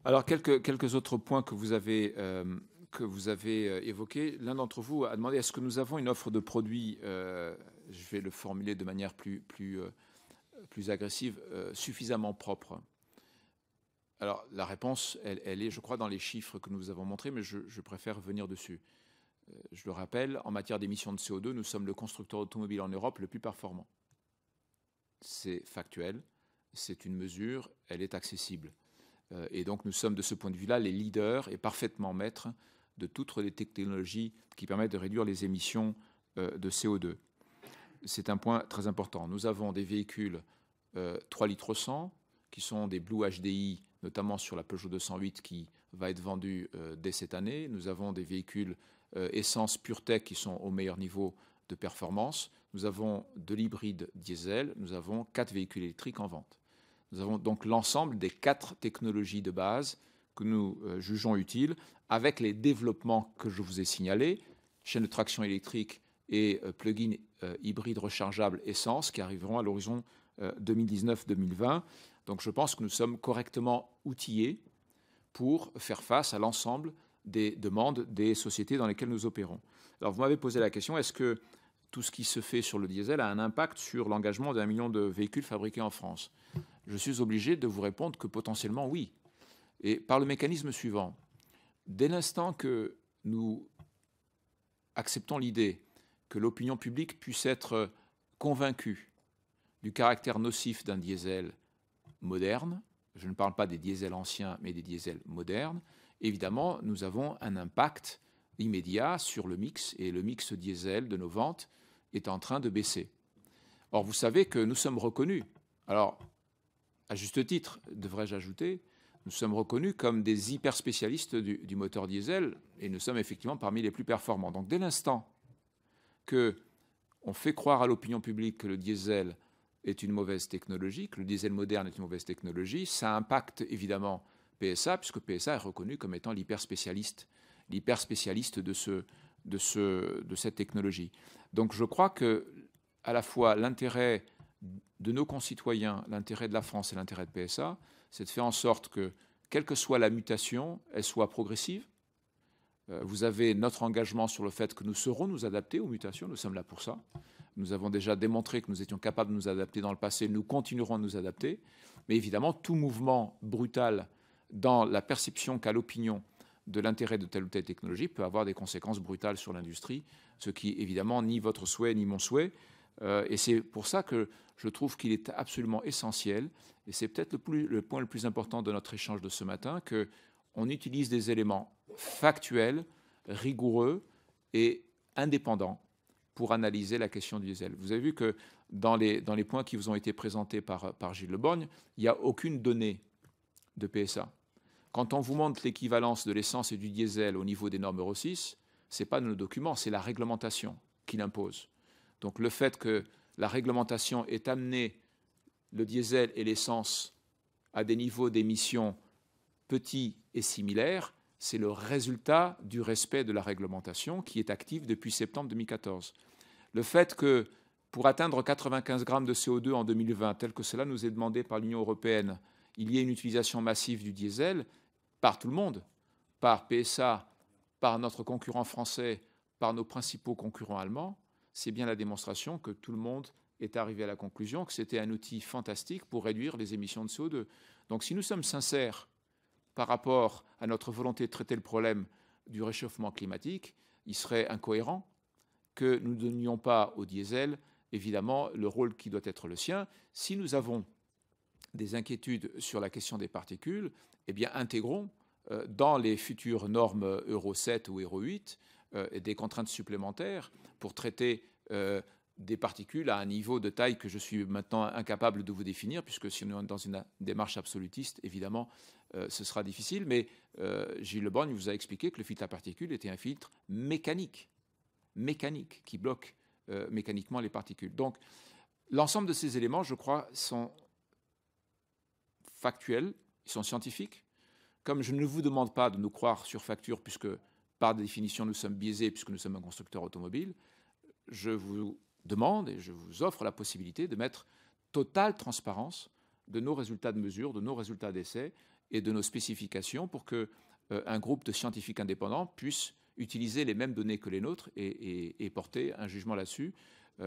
Alors, quelques autres points que vous avez évoqués. L'un d'entre vous a demandé est-ce que nous avons une offre de produits, je vais le formuler de manière plus agressive, suffisamment propre. Alors, la réponse, elle est, je crois, dans les chiffres que nous vous avons montrés, mais je préfère revenir dessus. Je le rappelle, en matière d'émissions de CO2, nous sommes le constructeur automobile en Europe le plus performant. C'est factuel, c'est une mesure, elle est accessible. Et donc nous sommes de ce point de vue-là les leaders et parfaitement maîtres de toutes les technologies qui permettent de réduire les émissions de CO2. C'est un point très important. Nous avons des véhicules 3 litres 100 qui sont des Blue HDI, notamment sur la Peugeot 208 qui va être vendue dès cette année. Nous avons des véhicules essence PureTech qui sont au meilleur niveau de performance. Nous avons de l'hybride diesel. Nous avons 4 véhicules électriques en vente. Nous avons donc l'ensemble des 4 technologies de base que nous jugeons utiles, avec les développements que je vous ai signalés, chaîne de traction électrique et plug-in hybride rechargeable essence, qui arriveront à l'horizon 2019-2020. Donc je pense que nous sommes correctement outillés pour faire face à l'ensemble des demandes des sociétés dans lesquelles nous opérons. Alors vous m'avez posé la question, est-ce que tout ce qui se fait sur le diesel a un impact sur l'engagement d'1 million de véhicules fabriqués en France? Je suis obligé de vous répondre que potentiellement oui. Et par le mécanisme suivant, dès l'instant que nous acceptons l'idée que l'opinion publique puisse être convaincue du caractère nocif d'un diesel moderne, je ne parle pas des diesels anciens, mais des diesels modernes, évidemment, nous avons un impact immédiat sur le mix, et le mix diesel de nos ventes est en train de baisser. Or, vous savez que nous sommes reconnus, alors, à juste titre, devrais-je ajouter, nous sommes reconnus comme des hyper spécialistes du moteur diesel, et nous sommes effectivement parmi les plus performants. Donc, dès l'instant qu'on fait croire à l'opinion publique que le diesel est une mauvaise technologie, que le diesel moderne est une mauvaise technologie, ça impacte évidemment PSA, puisque PSA est reconnu comme étant l'hyper spécialiste de cette technologie. Donc je crois que à la fois l'intérêt de nos concitoyens, l'intérêt de la France et l'intérêt de PSA, c'est de faire en sorte que, quelle que soit la mutation, elle soit progressive. Vous avez notre engagement sur le fait que nous saurons nous adapter aux mutations, nous sommes là pour ça. Nous avons déjà démontré que nous étions capables de nous adapter dans le passé, nous continuerons de nous adapter. Mais évidemment, tout mouvement brutal dans la perception qu'a l'opinion de l'intérêt de telle ou telle technologie peut avoir des conséquences brutales sur l'industrie, ce qui évidemment ni votre souhait ni mon souhait. Et c'est pour ça que je trouve qu'il est absolument essentiel, et c'est peut-être le point le plus important de notre échange de ce matin, qu'on utilise des éléments factuels, rigoureux et indépendants pour analyser la question du diesel. Vous avez vu que dans les points qui vous ont été présentés par Gilles Le Borgne, il n'y a aucune donnée de PSA. Quand on vous montre l'équivalence de l'essence et du diesel au niveau des normes Euro 6, ce n'est pas nos documents, c'est la réglementation qui l'impose. Donc le fait que la réglementation ait amené le diesel et l'essence à des niveaux d'émissions petits et similaires, c'est le résultat du respect de la réglementation qui est active depuis septembre 2014. Le fait que pour atteindre 95 grammes de CO2 en 2020, tel que cela nous est demandé par l'Union européenne, il y ait une utilisation massive du diesel par tout le monde, par PSA, par notre concurrent français, par nos principaux concurrents allemands, c'est bien la démonstration que tout le monde est arrivé à la conclusion que c'était un outil fantastique pour réduire les émissions de CO2. Donc si nous sommes sincères par rapport à notre volonté de traiter le problème du réchauffement climatique, il serait incohérent que nous ne donnions pas au diesel, évidemment, le rôle qui doit être le sien. Si nous avons des inquiétudes sur la question des particules, eh bien, intégrons dans les futures normes Euro 7 ou Euro 8 des contraintes supplémentaires pour traiter des particules à un niveau de taille que je suis maintenant incapable de vous définir, puisque si nous sommes dans une démarche absolutiste, évidemment, ce sera difficile. Mais Gilles Le Borgne vous a expliqué que le filtre à particules était un filtre mécanique qui bloque mécaniquement les particules. Donc, l'ensemble de ces éléments, je crois, sont factuels, ils sont scientifiques. Comme je ne vous demande pas de nous croire sur facture, puisque par définition nous sommes biaisés, puisque nous sommes un constructeur automobile, je vous demande et je vous offre la possibilité de mettre totale transparence de nos résultats de mesure, de nos résultats d'essai, et de nos spécifications pour que un groupe de scientifiques indépendants puisse utiliser les mêmes données que les nôtres et porter un jugement là-dessus.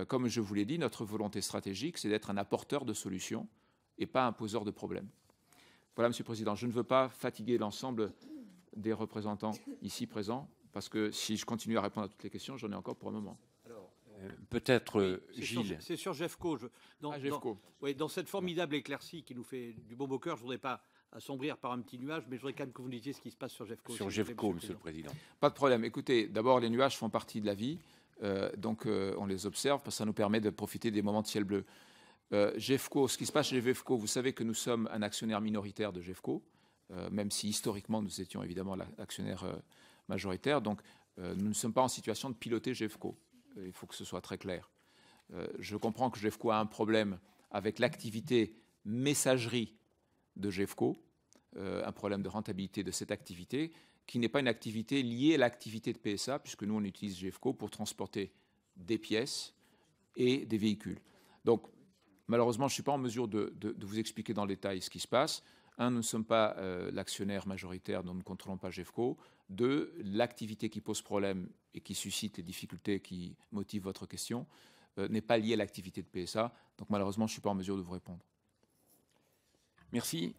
Comme je vous l'ai dit, notre volonté stratégique, c'est d'être un apporteur de solutions et pas un poseur de problèmes. Voilà, Monsieur le Président, je ne veux pas fatiguer l'ensemble des représentants ici présents, parce que si je continue à répondre à toutes les questions, j'en ai encore pour un moment. Peut-être, Gilles. C'est sur GEFCO. Dans cette formidable éclaircie qui nous fait du bon au cœur, je ne voudrais pas assombrir par un petit nuage, mais je voudrais quand même que vous me disiez ce qui se passe sur GEFCO. Sur GEFCO, Monsieur le Président. Pas de problème. Écoutez, d'abord, les nuages font partie de la vie, donc on les observe, parce que ça nous permet de profiter des moments de ciel bleu. GEFCO, ce qui se passe chez GEFCO, vous savez que nous sommes un actionnaire minoritaire de GEFCO, même si historiquement nous étions évidemment l'actionnaire majoritaire, donc nous ne sommes pas en situation de piloter GEFCO. Il faut que ce soit très clair. Je comprends que GEFCO a un problème avec l'activité messagerie de GEFCO, un problème de rentabilité de cette activité, qui n'est pas une activité liée à l'activité de PSA, puisque nous, on utilise GEFCO pour transporter des pièces et des véhicules. Donc, malheureusement, je ne suis pas en mesure de vous expliquer dans le détail ce qui se passe. Un, nous ne sommes pas l'actionnaire majoritaire, donc nous ne contrôlons pas GEFCO. Deux, l'activité qui pose problème et qui suscite les difficultés qui motivent votre question n'est pas liée à l'activité de PSA. Donc malheureusement, je ne suis pas en mesure de vous répondre. Merci.